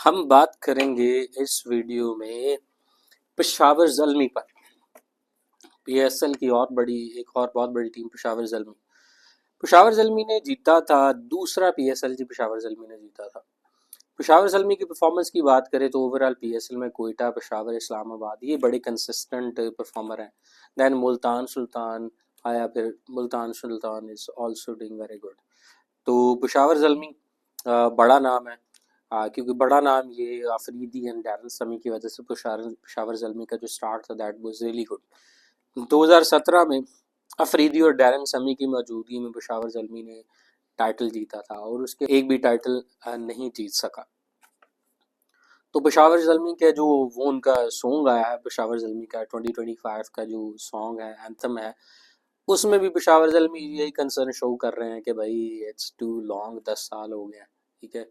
हम बात करेंगे इस वीडियो में पेशावर ज़ल्मी पर। पीएसएल की एक और बहुत बड़ी टीम पेशावर ज़ल्मी। पेशावर ज़ल्मी ने जीता था दूसरा पीएसएल जी पेशावर ज़ल्मी ने जीता था। पेशावर ज़ल्मी की परफॉर्मेंस की बात करें तो ओवरऑल पीएसएल में कोयटा, पेशावर, इस्लामाबाद ये बड़े कंसिस्टेंट परफॉर्मर हैं। देन मुल्तान सुल्तान आया, फिर Multan Sultan is also doing very good. तो पेशावर ज़ल्मी बड़ा नाम है। क्योंकि बड़ा नाम ये आफरीदी एंड डैरन समी की वजह से पेशावर ज़ल्मी का जो स्टार्ट था दैट वाज रियली गुड। 2017 में अफरीदी और डैरन समी की मौजूदगी में पेशावर ज़ल्मी ने टाइटल जीता था और उसके एक भी टाइटल नहीं जीत सका। तो पेशावर ज़ल्मी के जो वो उनका सॉन्ग आया है, पेशावर ज़ल्मी का 2025 का जो सॉन्ग है, एंथम है, उसमें भी पेशावर ज़ल्मी यही कंसर्न शो कर रहे हैं कि भाई इट्स टू लॉन्ग, 10 साल हो गए हैं। ठीक है,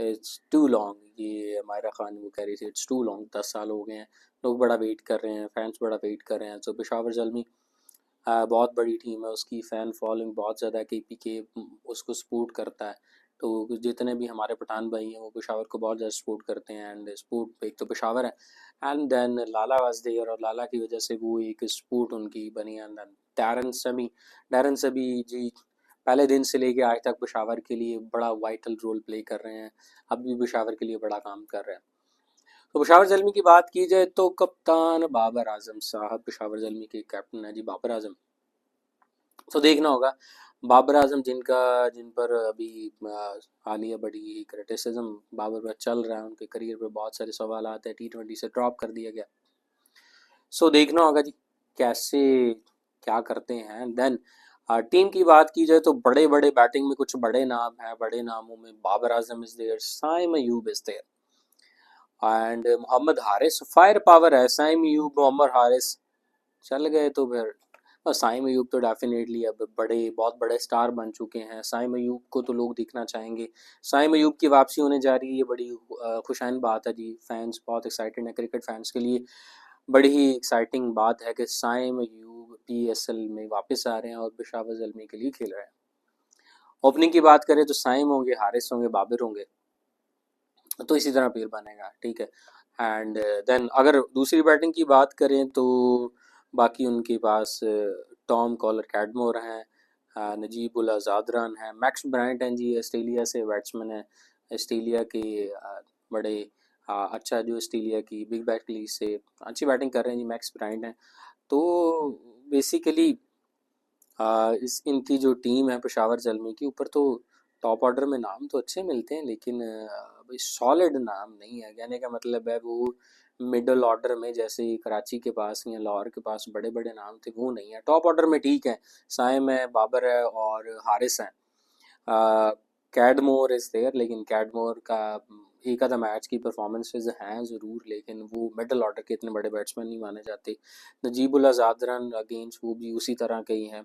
इट्स टू लॉन्ग। ये मायरा खान वो कह रही थी इट्स टू लॉन्ग, 10 साल हो गए हैं, लोग बड़ा वेट कर रहे हैं, फैंस बड़ा वेट कर रहे हैं। तो पेशावर ज़ल्मी बहुत बड़ी टीम है, उसकी फ़ैन फॉलोइंग बहुत ज़्यादा है, के उसको सपोर्ट करता है। तो जितने भी हमारे पठान भाई हैं वो पेशावर को बहुत ज़्यादा सपोर्ट करते हैं। एंड सपोर्ट एक तो पेशावर है, and then Lala was there, और लाला की वजह से वो एक सपोर्ट उनकी बनी। एंड देन डैरन समी जी पहले दिन से लेके आज तक पेशावर के लिए बड़ा वाइटल रोल प्ले कर रहे हैं, अब भी पेशावर के लिए बड़ा काम कर रहे हैं। तो पेशावर ज़ल्मी की बात की जाए तो कप्तान बाबर आजम साहब पेशावर ज़ल्मी के कैप्टन है जी, बाबर आजम। तो देखना होगा बाबर आजम जिन पर अभी हालिया बड़ी क्रिटिसिज्म बाबर पर चल रहा है, उनके करियर पर बहुत सारे सवाल आते हैं, T20 से ड्रॉप कर दिया गया। सो देखना होगा जी कैसे क्या करते हैं। देन टीम की बात की जाए तो बड़े बड़े बैटिंग में कुछ बड़े नाम हैं। बड़े नामों में Babar Azam is there, Saim Ayub is there, and Mohammad Haris. Fire power है, साइम अयूब, मोहम्मद हारिस चल गए तो फिर साइम अयूब तो डेफिनेटली अब बहुत बड़े स्टार बन चुके हैं। साइम अयूब को तो लोग देखना चाहेंगे। साइम अयूब की वापसी होने जा रही है, ये बड़ी खुशाइन बात है जी। फैंस बहुत एक्साइटेड हैं, क्रिकेट फैंस के लिए बड़ी ही एक्साइटिंग बात है कि साइम अयूब पीएसएल में वापस आ रहे हैं और पेशावर ज़ल्मी के लिए खेल रहे हैं। ओपनिंग की बात करें तो साइम होंगे, हारिस होंगे, बाबर होंगे, तो इसी तरह पेयर बनेगा। ठीक है, एंड देन अगर दूसरी बैटिंग की बात करें तो बाकी उनके पास टॉम कॉलर कैडमोर हैं, नजीब उल ज़ादरान हैं, मैक्स ब्रायंट हैं जी, ऑस्ट्रेलिया से बैट्समैन है। ऑस्ट्रेलिया के बड़े अच्छा, जो ऑस्ट्रेलिया की बिग बैश लीग से अच्छी बैटिंग कर रहे हैं जी, मैक्स ब्रायंट हैं। तो बेसिकली इस इनकी जो टीम है पेशावर ज़ल्मी की ऊपर, तो टॉप ऑर्डर में नाम तो अच्छे मिलते हैं, लेकिन भाई सॉलिड नाम नहीं है। कहने का मतलब है वो मिडल ऑर्डर में जैसे कराची के पास या लाहौर के पास बड़े बड़े नाम थे वो नहीं है। टॉप ऑर्डर में ठीक है, साइम है, बाबर है और हारिस हैं। कैडमोर इज़ देयर, लेकिन कैडमोर का एक आधा मैच की परफॉर्मेंसेज हैं ज़रूर, लेकिन वो मिडल ऑर्डर के इतने बड़े बैट्समैन नहीं माने जाते। नजीबुल्ला ज़ादरन अगेंस्ट वो भी उसी तरह के ही हैं।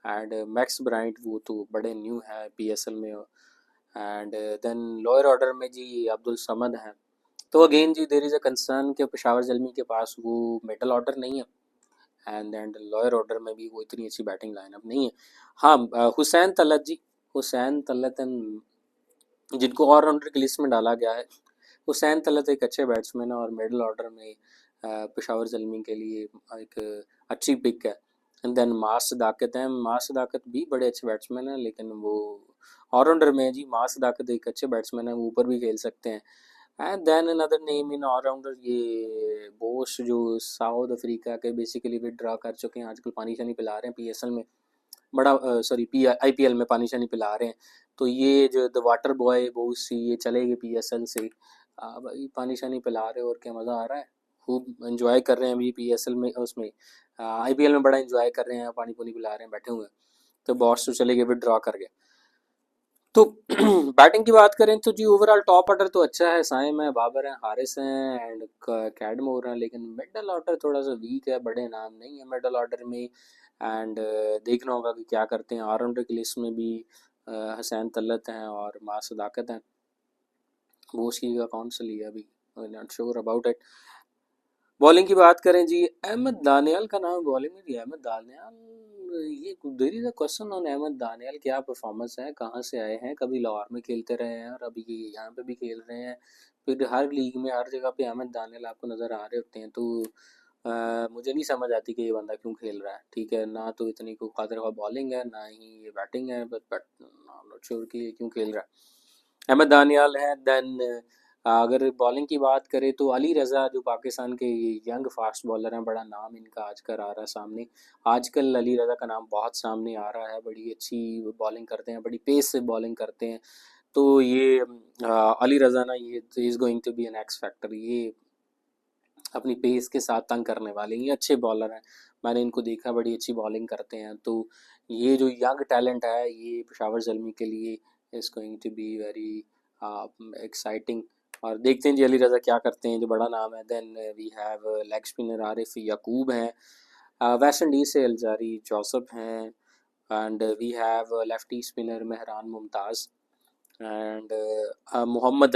एंड मैक्स ब्राइट वो तो बड़े न्यू है पीएसएल में। एंड देन लोअर ऑर्डर में जी अब्दुल समद हैं। तो अगेन जी देयर इज़ अ कंसर्न कि पेशावर ज़ल्मी के पास वो मिडल ऑर्डर नहीं है, एंड लोअर ऑर्डर में भी वो इतनी अच्छी बैटिंग लाइनअप नहीं है। हाँ, हुसैन तलत जी, हुसैन तलत जिनको ऑलराउंडर की लिस्ट में डाला गया है, हुसैन तलत एक अच्छे बैट्समैन है और मिडल ऑर्डर में पेशावर ज़ल्मी के लिए एक अच्छी पिक है। एंड देन मास सदाकत हैं, मास सदाकत भी बड़े अच्छे बैट्समैन हैं, लेकिन वो ऑलराउंडर में जी मास सदाकत एक अच्छे बैट्समैन है, वो ऊपर भी खेल सकते हैं। And then another name in all-rounder ये बोश, जो साउथ अफ्रीका के बेसिकली विड्रॉ कर चुके हैं, आजकल पानी शानी पिला रहे हैं पीएसएल में, बड़ा सॉरी पी आईपीएल में पानी शानी पिला रहे हैं। तो ये जो द वाटर बॉय बोस ये चलेगी पीएसएल से, भाई पानी शानी पिला रहे हो और क्या मज़ा आ रहा है, खूब एंजॉय कर रहे हैं अभी पीएसएल में, उसमें आईपीएल में बड़ा एंजॉय कर रहे हैं, पानी पुनी पिला रहे हैं, बैठे हुए हैं। तो बॉस तो चले गए, विड्रॉ कर गए। तो बैटिंग की बात करें तो जी ओवरऑल टॉप ऑर्डर तो अच्छा है, साइम है, बाबर हैं, हारिस हैं एंड कैडमोर हैं, लेकिन मिडल ऑर्डर थोड़ा सा वीक है, बड़े नाम नहीं है मिडल ऑर्डर में। एंड देखना होगा कि क्या करते हैं। ऑलराउंडर की लिस्ट में भी हसैन तलत हैं और माँ सदाकत हैं। बोस की का कौन सा लिया अभी, not sure about it. Bowling की बात करें जी, अहमद दानियाल का नाम बॉलिंग में दिया। अहमद दानियाल, ये there is a question on Ahmed Daniyal, क्या परफॉर्मेंस है, कहाँ से आए हैं, कभी लाहौर में खेलते रहे हैं और अभी ये यहाँ पे भी खेल रहे हैं, फिर हर लीग में हर जगह पे अहमद दानियाल आपको नज़र आ रहे होते हैं। तो मुझे नहीं समझ आती कि ये बंदा क्यों खेल रहा है। ठीक है, ना तो इतनी कोई कादर का बॉलिंग है, ना ही ये बैटिंग है, बट नॉट श्योर कि ये क्यों खेल रहा है। अहमद दानियाल है। देन अगर बॉलिंग की बात करें तो अली रज़ा, जो पाकिस्तान के यंग फास्ट बॉलर हैं, बड़ा नाम इनका आजकल आ रहा है सामने। आजकल अली रज़ा का नाम बहुत सामने आ रहा है, बड़ी अच्छी बॉलिंग करते हैं, बड़ी पेस से बॉलिंग करते हैं। तो ये अली रज़ा ना, ये is going to be an X factor. ये अपनी पेस के साथ तंग करने वाले, ये अच्छे बॉलर हैं, मैंने इनको देखा, बड़ी अच्छी बॉलिंग करते हैं। तो ये जो यंग टैलेंट है, ये पेशावर ज़ल्मी के लिए is going to be very exciting. और देखते हैं जी अली रज़ा क्या करते हैं, जो बड़ा नाम है। Then we have leg spinner Arif Yaqoob हैं, वेस्ट इंडीज़ से अलजारी जोसफ हैं, and we have lefty spinner Mehran Mumtaz, and Mohammad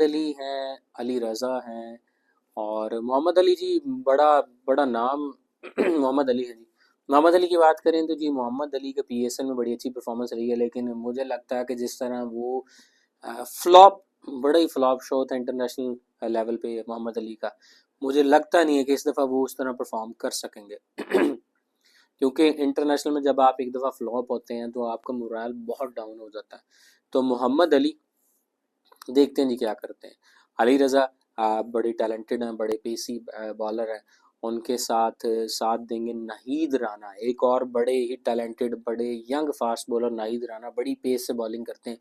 Ali हैं, अली रज़ा हैं। और मोहम्मद अली जी, बड़ा बड़ा नाम मोहम्मद अली है जी। मोहम्मद अली की बात करें तो जी, मोहम्मद अली का पीएसएल में बड़ी अच्छी परफॉर्मेंस रही है, लेकिन मुझे लगता है कि जिस तरह वो फ्लॉप, बड़ा ही फ्लॉप शो था इंटरनेशनल लेवल पे मोहम्मद अली का, मुझे लगता नहीं है कि इस दफ़ा वो उस तरह परफॉर्म कर सकेंगे। क्योंकि इंटरनेशनल में जब आप एक दफ़ा फ्लॉप होते हैं तो आपका मोरल बहुत डाउन हो जाता है। तो मोहम्मद अली, देखते हैं जी क्या करते हैं। अली रज़ा बड़े टैलेंटेड हैं, बड़े पेसी बॉलर हैं। उनके साथ साथ देंगे नाहीद राना, एक और बड़े ही टैलेंटेड, बड़े young fast bowler Nahid Rana, बड़ी पेस से बॉलिंग करते हैं।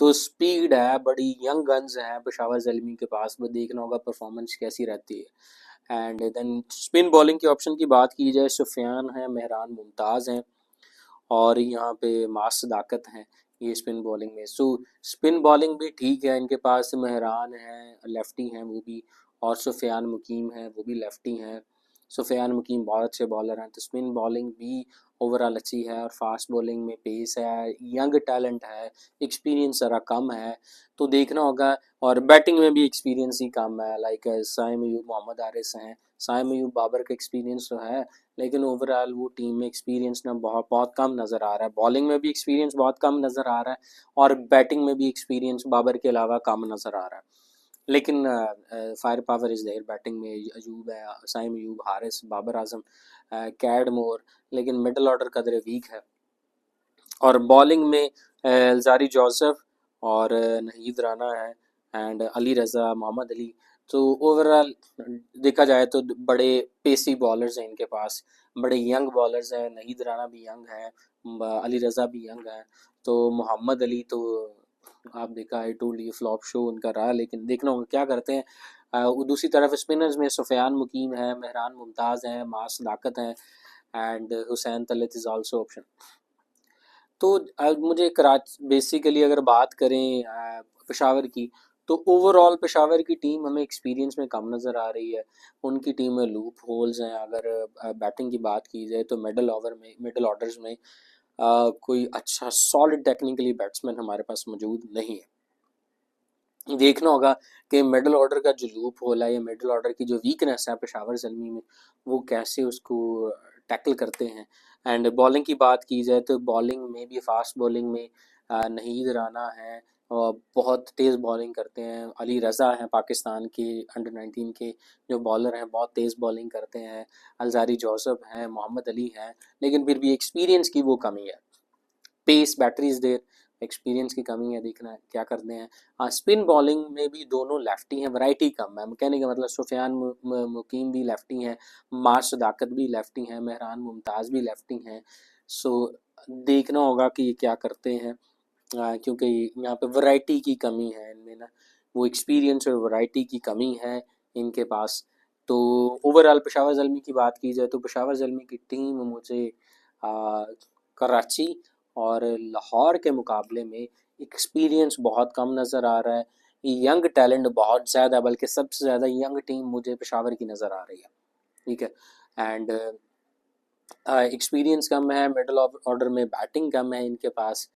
तो स्पीड है, बड़ी यंग गन्स हैं पेशावर ज़ल्मी के पास, वो देखना होगा परफॉर्मेंस कैसी रहती है। एंड देन स्पिन बॉलिंग के ऑप्शन की बात की जाए, सुफियान है, मेहरान मुमताज़ हैं, और यहाँ पे मास सदाकत हैं ये स्पिन बॉलिंग में। सो स्पिन बॉलिंग भी ठीक है इनके पास, मेहरान हैं लेफ्टी हैं वो भी, और सुफियान मुकीम हैं वो भी लेफ्टी हैं। सुफियान मुकीम बहुत अच्छे बॉलर हैं। तो स्पिन बॉलिंग भी ओवरऑल अच्छी है, और फास्ट बॉलिंग में पेस है, यंग टैलेंट है, एक्सपीरियंस ज़रा कम है, तो देखना होगा। और बैटिंग में भी एक्सपीरियंस ही कम है, लाइक साइम अयूब, मोहम्मद आरिस हैं। साइम अयूब, बाबर का एक्सपीरियंस तो है, लेकिन ओवरऑल वो टीम में एक्सपीरियंस ना बहुत बहुत कम नज़र आ रहा है। बॉलिंग में भी एक्सपीरियंस बहुत कम नज़र आ रहा है, और बैटिंग में भी एक्सपीरियंस बाबर के अलावा कम नज़र आ रहा है। लेकिन fire power is there batting में, अयूब है, साइम अयूब, हारिस, बाबर आजम, कैड मोर, लेकिन मिडल ऑर्डर कदर वीक है। और बॉलिंग में अल्जारी जोसेफ और नहीद राना है, एंड अली रज़ा, मोहम्मद अली। तो ओवरऑल देखा जाए तो बड़े पेसी बॉलर्स हैं इनके पास, बड़े यंग बॉलर्स हैं। नहीद राना भी यंग है, अली रज़ा भी यंग है। तो मोहम्मद अली तो आप देखा, आई टोल्ड ये फ्लॉप शो उनका रहा, लेकिन देखना होगा क्या करते हैं। दूसरी तरफ स्पिनर्स में सुफियान मुकीम है, मेहरान मुमताज़ हैं, मास सदाकत हैं, and Hussain Talat is also option. तो मुझे कराची, बेसिकली अगर बात करें पेशावर की, तो ओवरऑल पेशावर की टीम हमें एक्सपीरियंस में कम नज़र आ रही है। उनकी टीम में लूप होल्स हैं। अगर बैटिंग की बात की जाए तो मिडल ऑर्डर्स में कोई अच्छा सॉलिड टेक्निकली बैट्समैन हमारे पास मौजूद नहीं है। देखना होगा कि मिडल ऑर्डर का जो लूप होल है, या मिडल ऑर्डर की जो वीकनेस है पेशावर ज़ल्मी में, वो कैसे उसको टैकल करते हैं। एंड बॉलिंग की बात की जाए तो बॉलिंग में भी, फास्ट बॉलिंग में नहीद राना है, और बहुत तेज़ बॉलिंग करते हैं। अली रज़ा हैं, पाकिस्तान के अंडर 19 के जो बॉलर हैं, बहुत तेज़ बॉलिंग करते हैं। अलजारी जोसफ हैं, मोहम्मद अली हैं, लेकिन फिर भी एक्सपीरियंस की वो कमी है। पेस, बैटरीज देर, एक्सपीरियंस की कमी है। देखना है क्या करते हैं। स्पिन बॉलिंग में भी दोनों लेफ्टी हैं, वैरायटी कम है। कहने का मतलब सुफियान मुकीम भी लेफ्टी हैं, मार सदाकत भी लेफ्टी हैं, मेहरान मुमताज़ भी लेफ्टी हैं। सो देखना होगा कि ये क्या करते हैं, क्योंकि यहाँ पे वैरायटी की कमी है इनमें ना, वो एक्सपीरियंस और वैरायटी की कमी है इनके पास। तो ओवरऑल पेशावर ज़ल्मी की बात की जाए तो पेशावर ज़ल्मी की टीम मुझे कराची और लाहौर के मुकाबले में एक्सपीरियंस बहुत कम नज़र आ रहा है। यंग टैलेंट बहुत ज़्यादा, बल्कि सबसे ज़्यादा यंग टीम मुझे पेशावर की नज़र आ रही है। ठीक है, एंड एक्सपीरियंस कम है, मिडल ऑर्डर में बैटिंग कम है इनके पास।